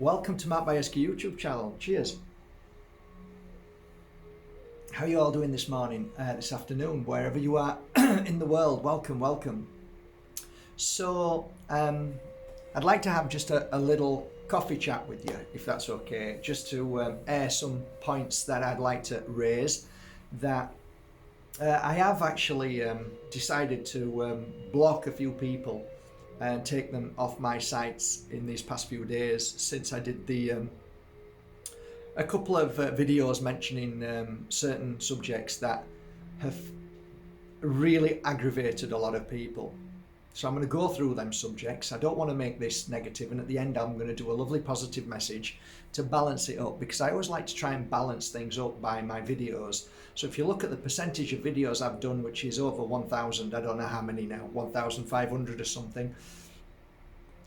Welcome to Matt Bajerski YouTube channel. Cheers. How are you all doing this morning, this afternoon, wherever you are in the world? Welcome. So, I'd like to have just a little coffee chat with you, if that's okay, just to air some points that I'd like to raise that I have actually decided to block a few people and take them off my sites in these past few days since I did a couple of videos mentioning certain subjects that have really aggravated a lot of people. So I'm going to go through them subjects. I don't want to make this negative, and at the end I'm going to do a lovely positive message to balance it up, because I always like to try and balance things up by my videos. So if you look at the percentage of videos I've done, which is over 1,000, I don't know how many now, 1,500 or something.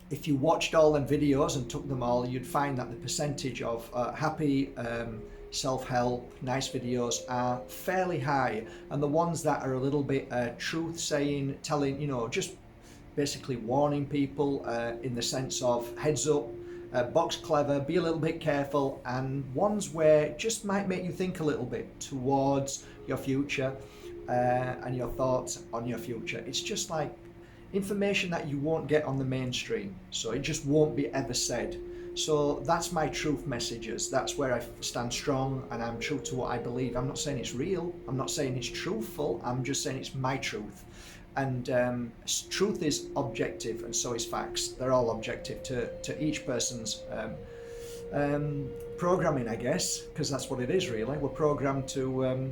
If you watched all them videos and took them all, you'd find that the percentage of happy, self-help, nice videos are fairly high. And the ones that are a little bit truth-saying, telling, just basically warning people in the sense of heads up, box clever, be a little bit careful, and ones where just might make you think a little bit towards your future and your thoughts on your future. It's just like information that you won't get on the mainstream, so it just won't be ever said. So that's my truth messages. That's where I stand strong, and I'm true to what I believe. I'm not saying it's real, I'm not saying it's truthful, I'm just saying it's my truth. And truth is objective, and so is facts. They're all objective to each person's programming, I guess, because that's what it is really. We're programmed to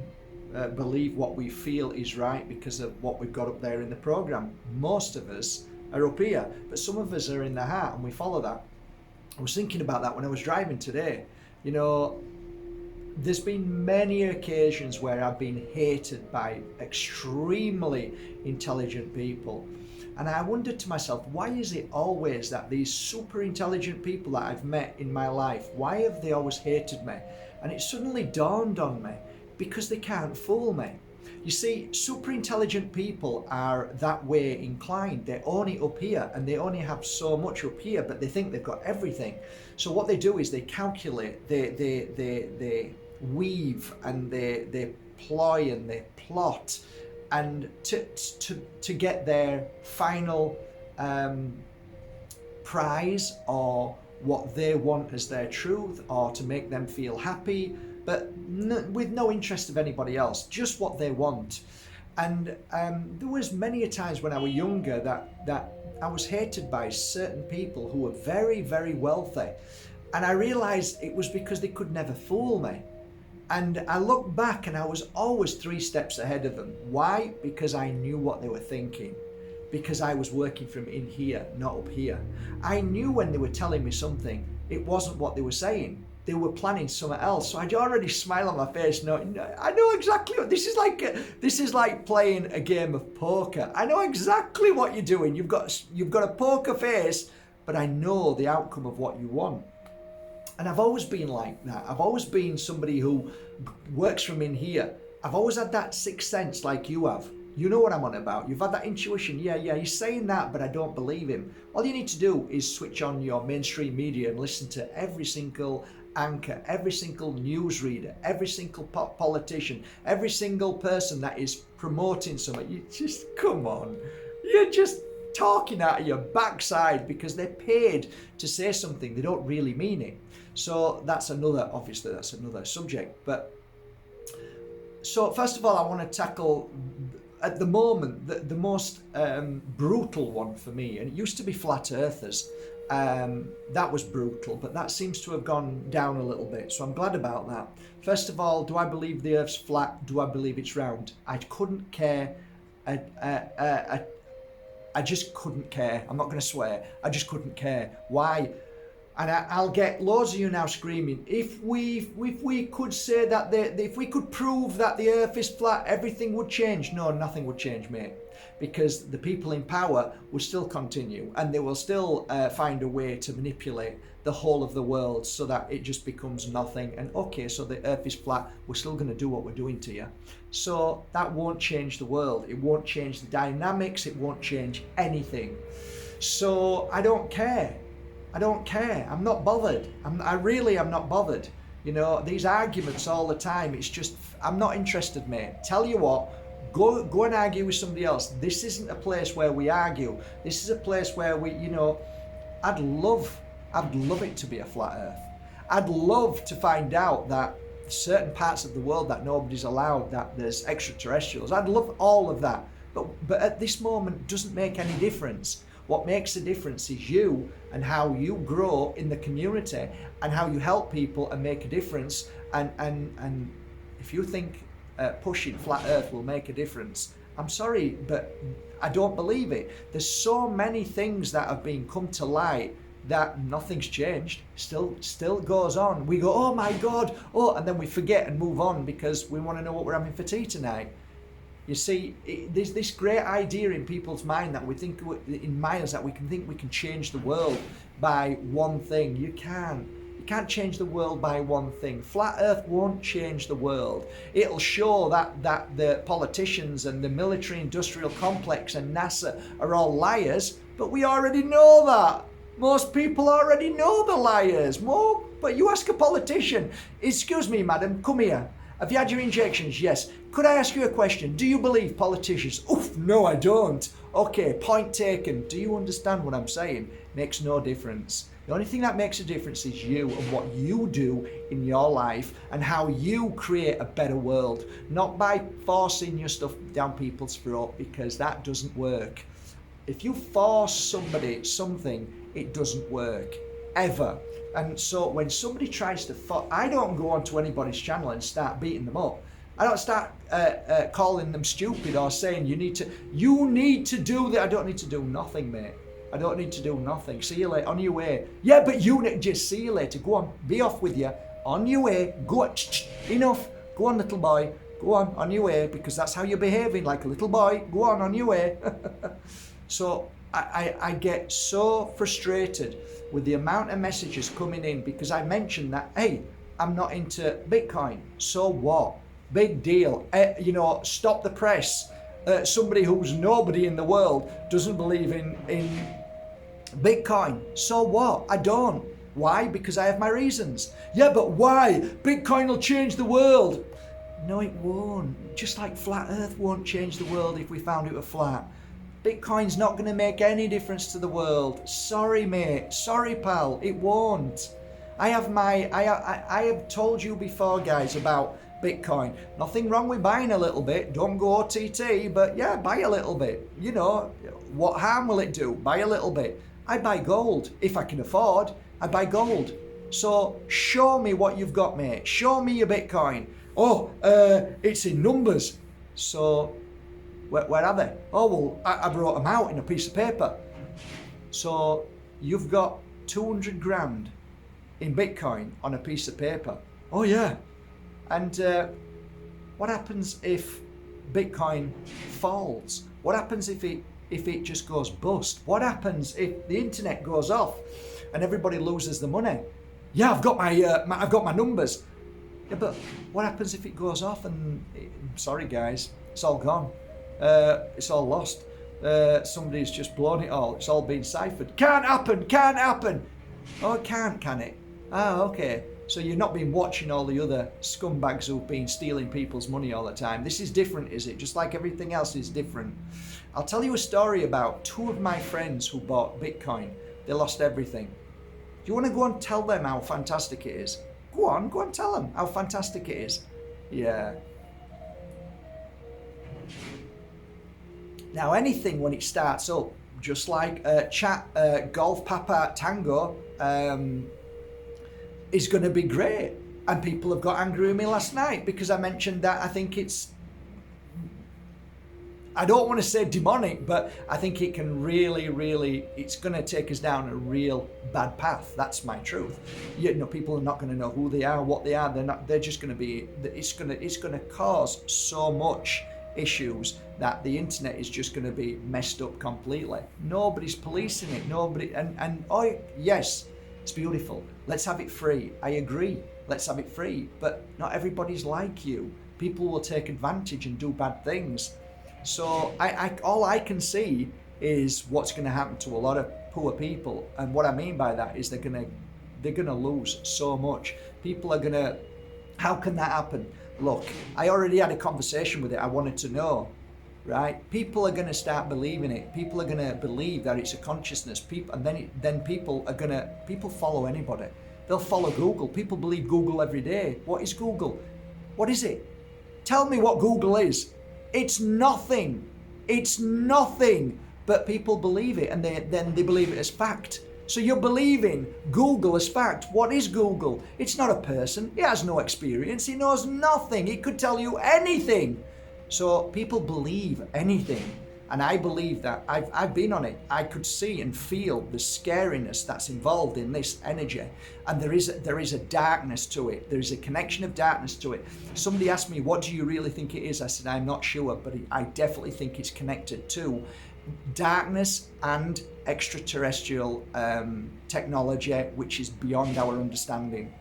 believe what we feel is right because of what we've got up there in the program. Most of us are up here, but some of us are in the heart, and we follow that. I was thinking about that when I was driving today. There's been many occasions where I've been hated by extremely intelligent people, and I wondered to myself, why is it always that these super intelligent people that I've met in my life, why have they always hated me? And it suddenly dawned on me, because they can't fool me. You see, super intelligent people are that way inclined. They're only up here, and they only have so much up here, but they think they've got everything. So what they do is they calculate, they weave, and they ploy, and they plot, and to get their final prize, or what they want as their truth, or to make them feel happy, but with no interest of anybody else, just what they want. And there was many a times when I was younger that I was hated by certain people who were very, very wealthy, and I realized it was because they could never fool me. And I look back, and I was always 3 steps ahead of them. Why? Because I knew what they were thinking, because I was working from in here, not up here. I knew when they were telling me something, it wasn't what they were saying. They were planning something else. So I'd already smile on my face. No, I know exactly what this is like playing a game of poker. I know exactly what you're doing. You've got a poker face, but I know the outcome of what you want. And I've always been like that. I've always been somebody who works from in here. I've always had that sixth sense like you have. You know what I'm on about. You've had that intuition. Yeah, he's saying that, but I don't believe him. All you need to do is switch on your mainstream media and listen to every single anchor, every single newsreader, every single politician, every single person that is promoting something. You just, come on. You're just talking out of your backside because they're paid to say something. They don't really mean it. So that's another subject. But so first of all, I want to tackle at the moment the most brutal one for me, and it used to be flat earthers. That was brutal, but that seems to have gone down a little bit, so I'm glad about that. First of all, do I believe the earth's flat? Do I believe it's round? I couldn't care. I just couldn't care. I'm not going to swear. I just couldn't care. Why? And I'll get loads of you now screaming, if we could say that, if we could prove that the earth is flat, everything would change. No, nothing would change, mate. Because the people in power will still continue, and they will still find a way to manipulate the whole of the world so that it just becomes nothing. And okay, so the earth is flat, we're still going to do what we're doing to you. So that won't change the world. It won't change the dynamics. It won't change anything. So I don't care. I don't care. I'm not bothered. I really am not bothered. You know, these arguments all the time, it's just, I'm not interested, mate. Tell you what, go and argue with somebody else. This isn't a place where we argue. This is a place where we, you know, I'd love it to be a flat earth. I'd love to find out that certain parts of the world that nobody's allowed, that there's extraterrestrials. I'd love all of that. But at this moment, it doesn't make any difference. What makes a difference is you and how you grow in the community and how you help people and make a difference. And if you think pushing flat earth will make a difference, I'm sorry, but I don't believe it. There's so many things that have been come to light that nothing's changed. Still goes on. We go, oh my God, oh, and then we forget and move on because we want to know what we're having for tea tonight. You see, there's this great idea in people's mind that we think, in minds, that we can change the world by one thing. You can't. You can't change the world by one thing. Flat Earth won't change the world. It'll show that the politicians and the military-industrial complex and NASA are all liars, but we already know that. Most people already know the liars. But you ask a politician, excuse me, madam, come here. Have you had your injections? Yes. Could I ask you a question? Do you believe politicians? Oof, no, I don't. Okay, point taken. Do you understand what I'm saying? Makes no difference. The only thing that makes a difference is you and what you do in your life and how you create a better world. Not by forcing your stuff down people's throat, because that doesn't work. If you force somebody something, it doesn't work. Ever. And so when somebody tries to, I don't go onto anybody's channel and start beating them up. I don't start calling them stupid or saying you need to do that. I don't need to do nothing, mate. I don't need to do nothing. See you later. On your way. Yeah, but you just see you later. Go on. Be off with you. On your way. Go. Enough. Go on, little boy. Go on your way, because that's how you're behaving, like a little boy. Go on your way. So I get so frustrated with the amount of messages coming in because I mentioned that, hey, I'm not into Bitcoin. So what? Big deal. You know, stop the press. Somebody who's nobody in the world doesn't believe in Bitcoin. So what? I don't. Why? Because I have my reasons. Yeah, but why? Bitcoin will change the world. No, it won't. Just like flat earth won't change the world if we found it were flat. Bitcoin's not going to make any difference to the world. Sorry, mate. Sorry, pal. It won't. I have told you before, guys, about Bitcoin. Nothing wrong with buying a little bit. Don't go OTT, but yeah, buy a little bit. You know, what harm will it do? Buy a little bit. I buy gold. If I can afford, I buy gold. So show me what you've got, mate. Show me your Bitcoin. Oh, it's in numbers. So where are they? Oh, well, I brought them out in a piece of paper. So you've got 200 grand in Bitcoin on a piece of paper. Oh, yeah. And what happens if Bitcoin falls? What happens if it just goes bust? What happens if the internet goes off and everybody loses the money? Yeah, I've got my numbers. Yeah, but what happens if it goes off and sorry guys, it's all gone. It's all lost. Somebody's just blown it all. It's all been ciphered. Can't happen. Oh, it can't, can it? Ah, okay. So you've not been watching all the other scumbags who've been stealing people's money all the time. This is different, is it? Just like everything else is different. I'll tell you a story about two of my friends who bought Bitcoin. They lost everything. Do you want to go and tell them how fantastic it is? Go on tell them how fantastic it is. Yeah. Now anything when it starts up, just like Golf Papa Tango, is going to be great. And people have got angry with me last night because I mentioned that I think I don't want to say demonic, but I think it can really, it's going to take us down a real bad path. That's my truth. You know, people are not going to know who they are, what they are. They're just going to be, it's going to cause so much issues that the internet is just going to be messed up completely. Nobody's policing it. Nobody, and oh yes, it's beautiful. Let's have it free. I agree. Let's have it free. But not everybody's like you. People will take advantage and do bad things. So all I can see is what's going to happen to a lot of poor people. And what I mean by that is they're gonna lose so much. People are gonna, how can that happen? Look, I already had a conversation with it. I wanted to know, right? People are gonna start believing it. People are gonna believe that it's a consciousness. People, and then people follow anybody. They'll follow Google. People believe Google every day. What is Google? What is it? Tell me what Google is. It's nothing. It's nothing. But people believe it, and then they believe it as fact. So you're believing Google as fact. What is Google? It's not a person. It has no experience. It knows nothing. It could tell you anything. So people believe anything. And I believe that. I've been on it. I could see and feel the scariness that's involved in this energy. And there is a darkness to it. There is a connection of darkness to it. Somebody asked me, what do you really think it is? I said, I'm not sure, but I definitely think it's connected to darkness and extraterrestrial technology, which is beyond our understanding.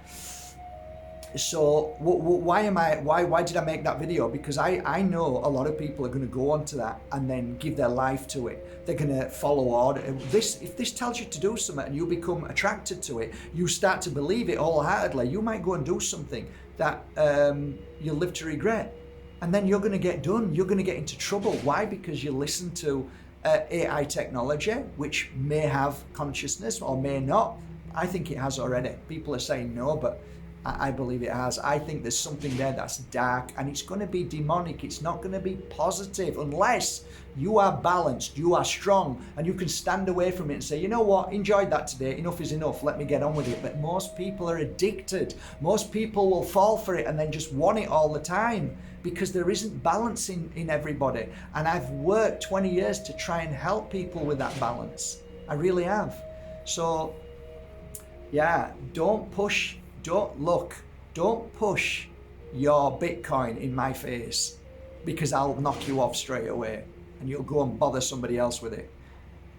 So why did I make that video? Because I know a lot of people are going to go onto that and then give their life to it. They're going to follow order. If this tells you to do something and you become attracted to it, you start to believe it wholeheartedly, you might go and do something that you'll live to regret. And then you're going to get done. You're going to get into trouble. Why? Because you listen to AI technology, which may have consciousness or may not. I think it has already. People are saying no, but I believe it has. I think there's something there that's dark, and it's going to be demonic. It's not going to be positive unless you are balanced, you are strong, and you can stand away from it and say, you know what, enjoyed that today, enough is enough, let me get on with it. But most people are addicted. Most people will fall for it and then just want it all the time, because there isn't balance in everybody. And I've worked 20 years to try and help people with that balance. I really have. So yeah, don't push your Bitcoin in my face, because I'll knock you off straight away and you'll go and bother somebody else with it.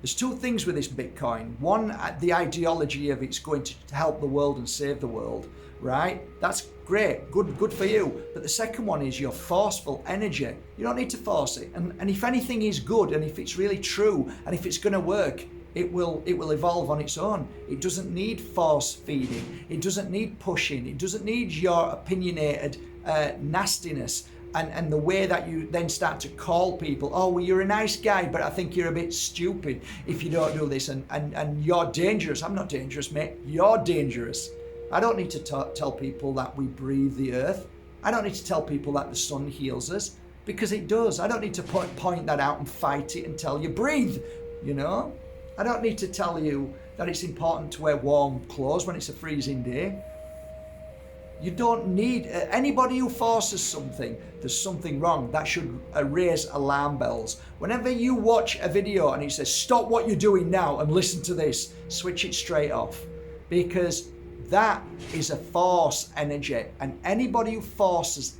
There's two things with this Bitcoin. One, the ideology of it's going to help the world and save the world, right? That's great, good for you. But the second one is your forceful energy. You don't need to force it. And if anything is good, and if it's really true, and if it's going to work, it will evolve on its own. It doesn't need force feeding. It doesn't need pushing. It doesn't need your opinionated nastiness and the way that you then start to call people, oh, well, you're a nice guy, but I think you're a bit stupid if you don't do this, and you're dangerous. I'm not dangerous, mate. You're dangerous. I don't need to tell people that we breathe the earth. I don't need to tell people that the sun heals us, because it does. I don't need to point that out and fight it and tell you breathe, you know? I don't need to tell you that it's important to wear warm clothes when it's a freezing day. You don't need anybody who forces something. There's something wrong. That should raise alarm bells. Whenever you watch a video and it says stop what you're doing now and listen to this, switch it straight off, because that is a force energy. And anybody who forces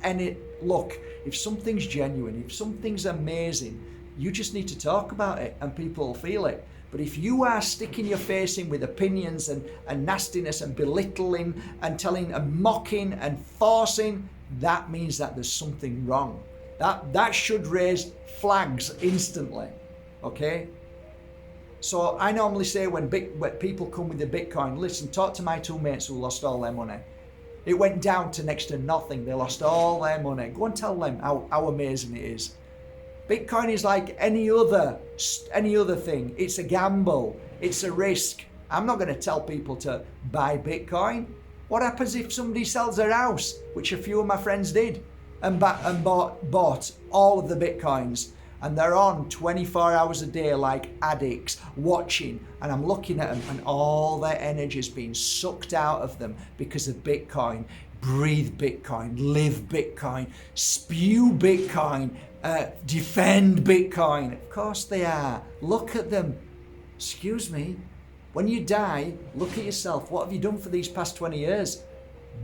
look, if something's genuine, if something's amazing, you just need to talk about it and people will feel it. But if you are sticking your face in with opinions and nastiness and belittling and telling and mocking and forcing, that means that there's something wrong. That should raise flags instantly, okay? So I normally say when people come with the Bitcoin, listen, talk to my two mates who lost all their money. It went down to next to nothing. They lost all their money. Go and tell them how amazing it is. Bitcoin is like any other thing. It's a gamble. It's a risk. I'm not going to tell people to buy Bitcoin. What happens if somebody sells their house, which a few of my friends did, and bought all of the Bitcoins, and they're on 24 hours a day like addicts watching, and I'm looking at them and all their energy is being sucked out of them because of Bitcoin. Breathe Bitcoin, live Bitcoin, spew Bitcoin, defend Bitcoin. Of course they are. Look at them. Excuse me. When you die, look at yourself. What have you done for these past 20 years?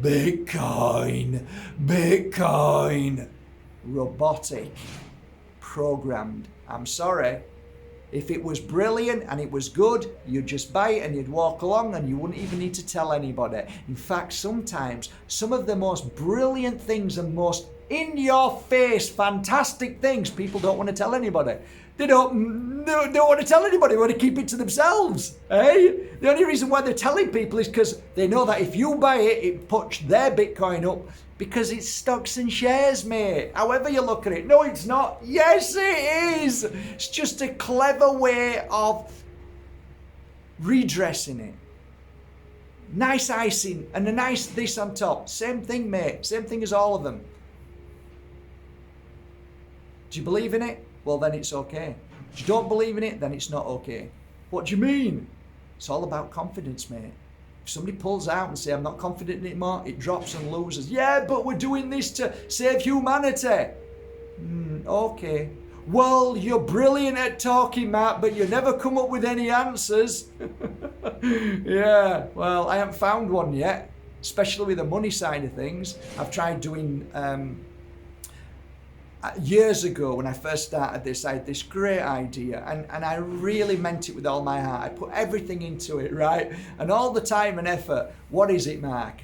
Bitcoin. Bitcoin. Robotic. Programmed. I'm sorry. If it was brilliant and it was good, you'd just buy it and you'd walk along and you wouldn't even need to tell anybody. In fact, sometimes some of the most brilliant things and most in your face, fantastic things, people don't want to tell anybody. They don't want to tell anybody. They want to keep it to themselves. Eh? The only reason why they're telling people is because they know that if you buy it, it puts their Bitcoin up because it's stocks and shares, mate. However you look at it. No, it's not. Yes, it is. It's just a clever way of redressing it. Nice icing and a nice this on top. Same thing, mate. Same thing as all of them. Do you believe in it? Well, then it's okay. If you don't believe in it, then it's not okay. What do you mean? It's all about confidence, mate. If somebody pulls out and say, I'm not confident anymore, it drops and loses. Yeah, but we're doing this to save humanity. Okay. Well, you're brilliant at talking, Matt, but you never come up with any answers. Yeah, well, I haven't found one yet, especially with the money side of things. I've tried doing... years ago when I first started this, I had this great idea and I really meant it with all my heart. I put everything into it, right? And all the time and effort. What is it, Mark?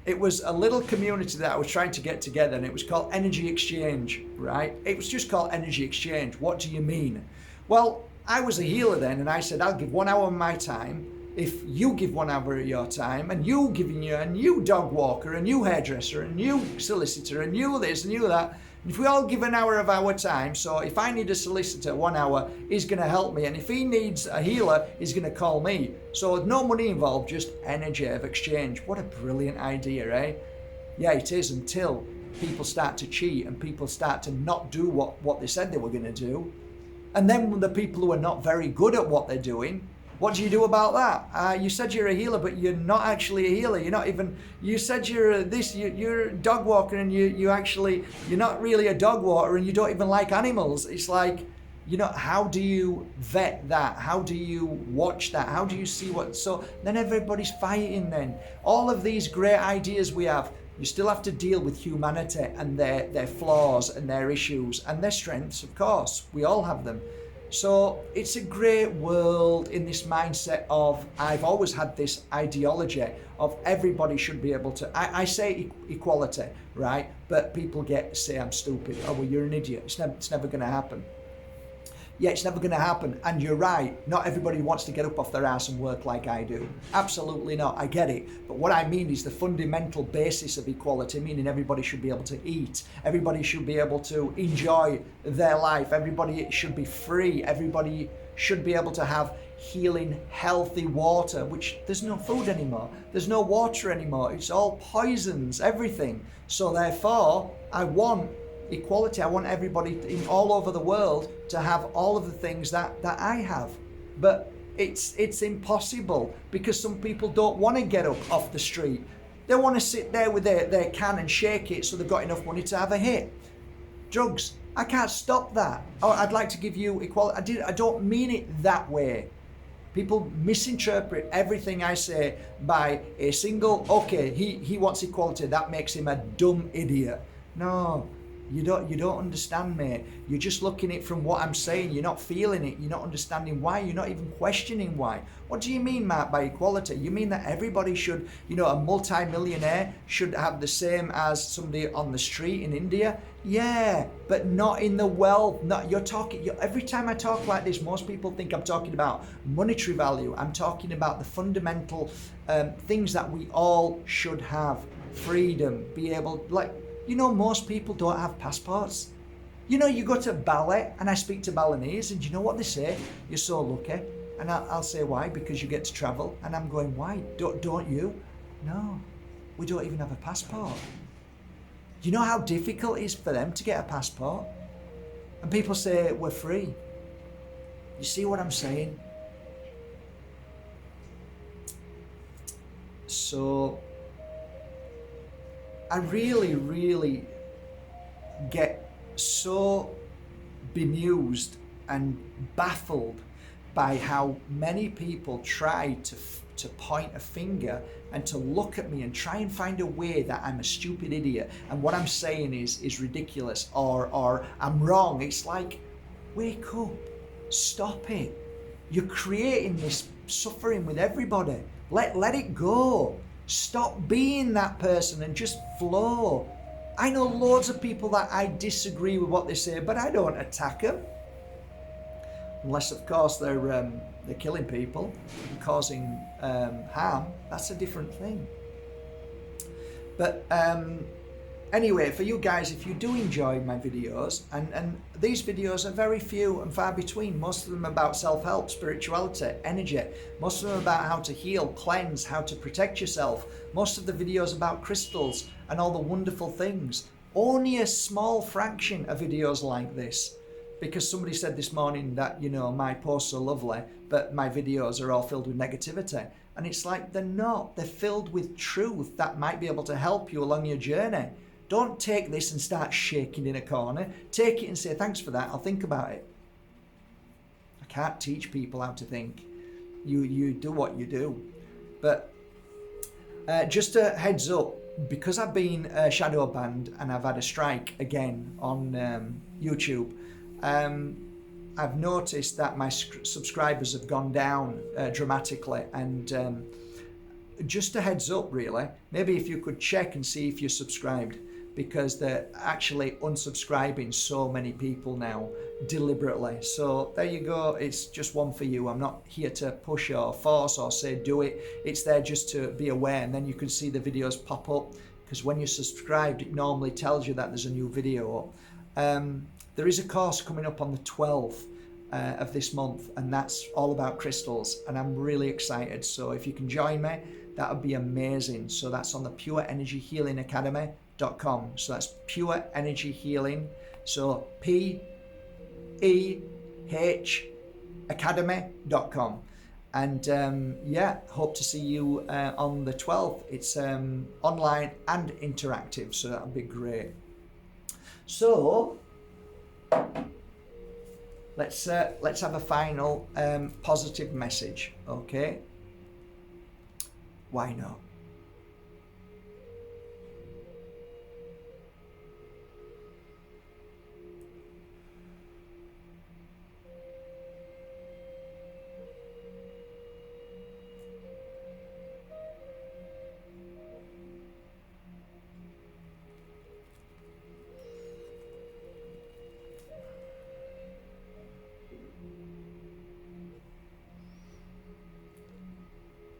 It was a little community that I was trying to get together, and it was called Energy Exchange, right? It was just called Energy Exchange. What do you mean? Well, I was a healer then, and I said, I'll give 1 hour of my time if you give 1 hour of your time, and you giving you, and you dog walker, and you hairdresser, and you solicitor, and you this, and you that. If we all give an hour of our time, so if I need a solicitor 1 hour, he's going to help me. And if he needs a healer, he's going to call me. So no money involved, just energy of exchange. What a brilliant idea, eh? Yeah, it is, until people start to cheat and people start to not do what they said they were going to do. And then the people who are not very good at what they're doing, what do you do about that? You said you're a healer, but you're not actually a healer. You're not even, you said you're this, you're a dog walker, and you're not really a dog walker, and you don't even like animals. It's like, how do you vet that? How do you watch that? How do you see what, so then everybody's fighting then. All of these great ideas we have, you still have to deal with humanity and their flaws and their issues and their strengths, of course. We all have them. So it's a great world in this mindset of, I've always had this ideology of everybody should be able to, I say equality, right? But people say I'm stupid. Oh, well, you're an idiot. It's never going to happen. Yeah, it's never going to happen. And you're right. Not everybody wants to get up off their ass and work like I do. Absolutely not. I get it. But what I mean is the fundamental basis of equality, meaning everybody should be able to eat. Everybody should be able to enjoy their life. Everybody should be free. Everybody should be able to have healing, healthy water, which there's no food anymore. There's no water anymore. It's all poisons, everything. So therefore, I want equality. I want everybody all over the world to have all of the things that I have. But it's impossible because some people don't want to get up off the street. They want to sit there with their can and shake it so they've got enough money to have a hit. Drugs. I can't stop that. Oh, I'd like to give you equality. I don't mean it that way. People misinterpret everything I say by a single, okay, he wants equality. That makes him a dumb idiot. No. You don't understand, mate. You're just looking at it from what I'm saying. You're not feeling it. You're not understanding why. You're not even questioning why. What do you mean, Mark, by equality? You mean that everybody should, a multi-millionaire should have the same as somebody on the street in India? Yeah, but not in the wealth. Every time I talk like this, most people think I'm talking about monetary value. I'm talking about the fundamental things that we all should have. Freedom, be able, most people don't have passports. You go to ballet, and I speak to Balinese, and you know what they say? You're so lucky. And I'll say, why? Because you get to travel. And I'm going, why? Don't you? No, we don't even have a passport. Do you know how difficult it is for them to get a passport? And people say, we're free. You see what I'm saying? So I really, really get so bemused and baffled by how many people try to point a finger and to look at me and try and find a way that I'm a stupid idiot and what I'm saying is ridiculous or I'm wrong. It's like, wake up, stop it. You're creating this suffering with everybody. Let it go. Stop being that person and just flow. I know loads of people that I disagree with what they say, but I don't attack them. unless of course they're killing people and causing harm. That's a different thing. But anyway, for you guys, if you do enjoy my videos, and these videos are very few and far between, most of them about self-help, spirituality, energy, most of them about how to heal, cleanse, how to protect yourself, most of the videos about crystals and all the wonderful things. Only a small fraction of videos like this, because somebody said this morning that, you know, my posts are lovely, but my videos are all filled with negativity. And it's like, they're not. They're filled with truth that might be able to help you along your journey. Don't take this and start shaking in a corner. Take it and say, thanks for that, I'll think about it. I can't teach people how to think. You do what you do. But just a heads up, because I've been shadow banned and I've had a strike again on YouTube, I've noticed that my subscribers have gone down dramatically, and just a heads up really, maybe if you could check and see if you're subscribed, because they're actually unsubscribing so many people now deliberately. So there you go, it's just one for you. I'm not here to push or force or say do it. It's there just to be aware, and then you can see the videos pop up, because when you're subscribed it normally tells you that there's a new video up. There is a course coming up on the 12th of this month, and that's all about crystals, and I'm really excited. So if you can join me, that would be amazing. So that's on the Pure Energy Healing Academy.com. So that's Pure Energy Healing. So PEH Academy.com. And yeah, hope to see you on the 12th. It's online and interactive, so that'll be great. So let's have a final positive message, okay? Why not?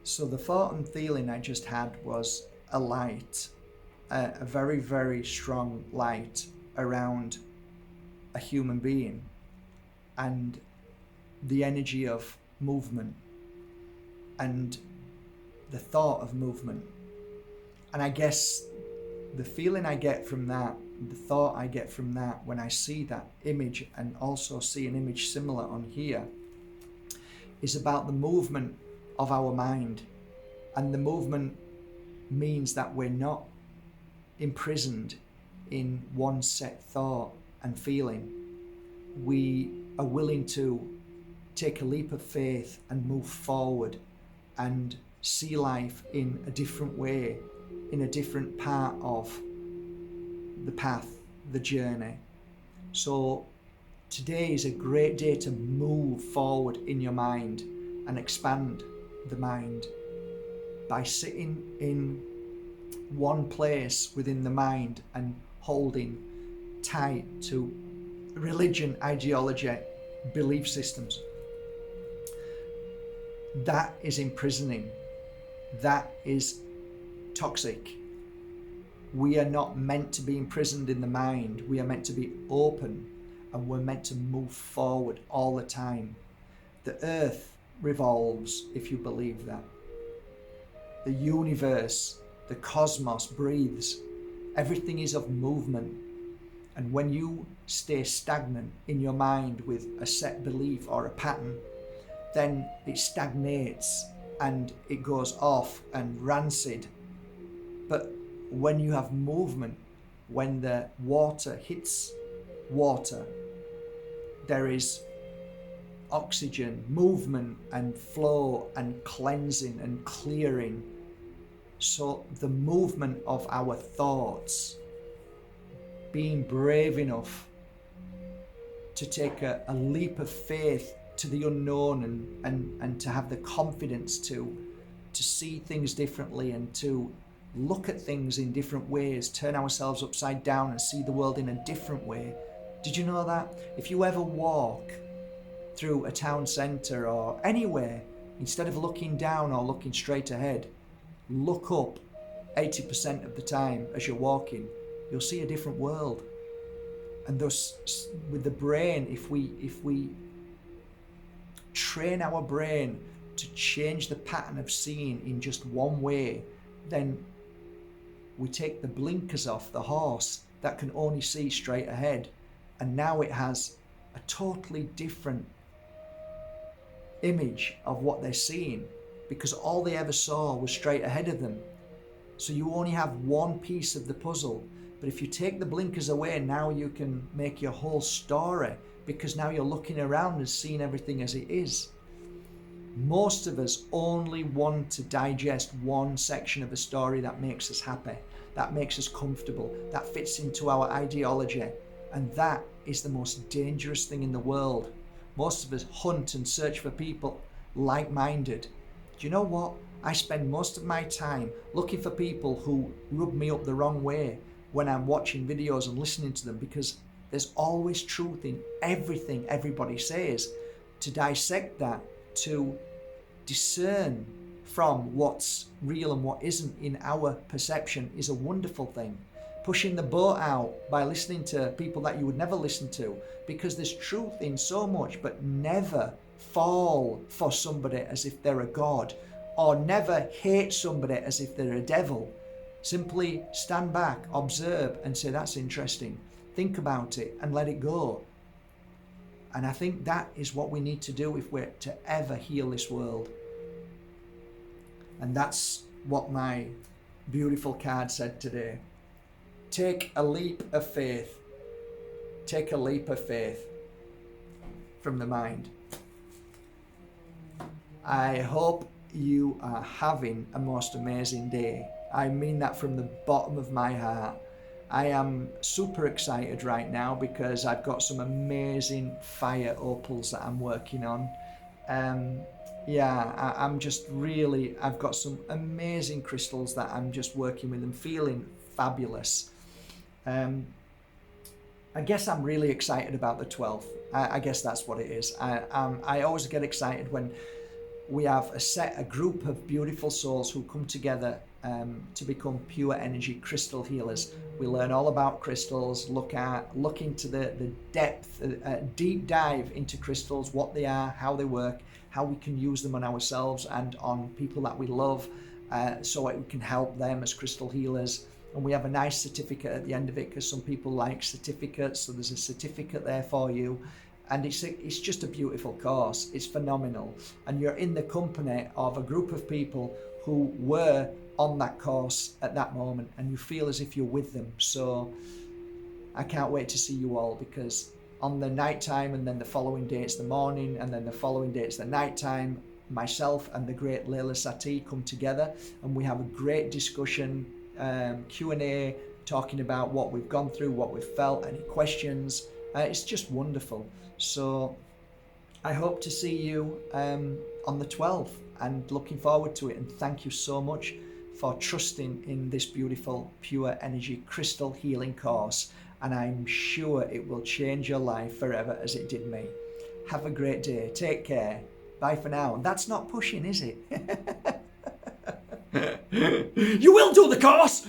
So the thought and feeling I just had was a light, a very, very strong light around a human being, and the energy of movement and the thought of movement. And I guess the feeling I get from that, the thought I get from that when I see that image, and also see an image similar on here, is about the movement of our mind. And the movement means that we're not imprisoned in one set thought and feeling. We are willing to take a leap of faith and move forward and see life in a different way, in a different part of the path, the journey. So today is a great day to move forward in your mind and expand the mind by sitting in one place within the mind and holding tight to religion, ideology, belief systems. That is imprisoning. That is toxic. We are not meant to be imprisoned in the mind. We are meant to be open, and we're meant to move forward all the time. The earth revolves, if you believe that. The universe, the cosmos breathes. Everything is of movement. And when you stay stagnant in your mind with a set belief or a pattern, then it stagnates and it goes off and rancid. But when you have movement, when the water hits water, there is oxygen, movement and flow and cleansing and clearing. So the movement of our thoughts, being brave enough to take a leap of faith to the unknown, and to have the confidence to see things differently and to look at things in different ways, turn ourselves upside down and see the world in a different way. Did you know that? If you ever walk through a town centre or anywhere, instead of looking down or looking straight ahead, look up 80% of the time as you're walking. You'll see a different world. And thus, with the brain, if we train our brain to change the pattern of seeing in just one way, then we take the blinkers off the horse that can only see straight ahead, and now it has a totally different image of what they're seeing, because all they ever saw was straight ahead of them. So you only have one piece of the puzzle. But if you take the blinkers away, now you can make your whole story, because now you're looking around and seeing everything as it is. Most of us only want to digest one section of a story that makes us happy, that makes us comfortable, that fits into our ideology. And that is the most dangerous thing in the world. Most of us hunt and search for people like-minded. Do you know what? I spend most of my time looking for people who rub me up the wrong way when I'm watching videos and listening to them, because there's always truth in everything everybody says. To dissect that, to discern from what's real and what isn't in our perception is a wonderful thing. Pushing the boat out by listening to people that you would never listen to, because there's truth in so much, but never fall for somebody as if they're a god, or never hate somebody as if they're a devil. Simply stand back, observe, and say, that's interesting. Think about it and let it go. And I think that is what we need to do if we're to ever heal this world. And that's what my beautiful card said today. Take a leap of faith. Take a leap of faith from the mind. I hope you are having a most amazing day. I mean that from the bottom of my heart. I am super excited right now because I've got some amazing fire opals that I'm working on. I'm just really, I've got some amazing crystals that I'm just working with and feeling fabulous. I guess I'm really excited about the 12th. I guess that's what it is. I always get excited when we have a group of beautiful souls who come together to become pure energy crystal healers. We learn all about crystals, look into the depth, deep dive into crystals, what they are, how they work, how we can use them on ourselves and on people that we love, so we can help them as crystal healers. And we have a nice certificate at the end of it, because some people like certificates, so there's a certificate there for you. And it's just a beautiful course. It's phenomenal. And you're in the company of a group of people who were on that course at that moment, and you feel as if you're with them. So I can't wait to see you all, because on the night time, and then the following day it's the morning, and then the following day it's the night time, myself and the great Layla Sati come together and we have a great discussion, Q&A, talking about what we've gone through, what we've felt, any questions. It's just wonderful. So I hope to see you on the 12th, and looking forward to it. And thank you so much for trusting in this beautiful pure energy crystal healing course. And I'm sure it will change your life forever as it did me. Have a great day. Take care. Bye for now. That's not pushing, is it? You will do the course!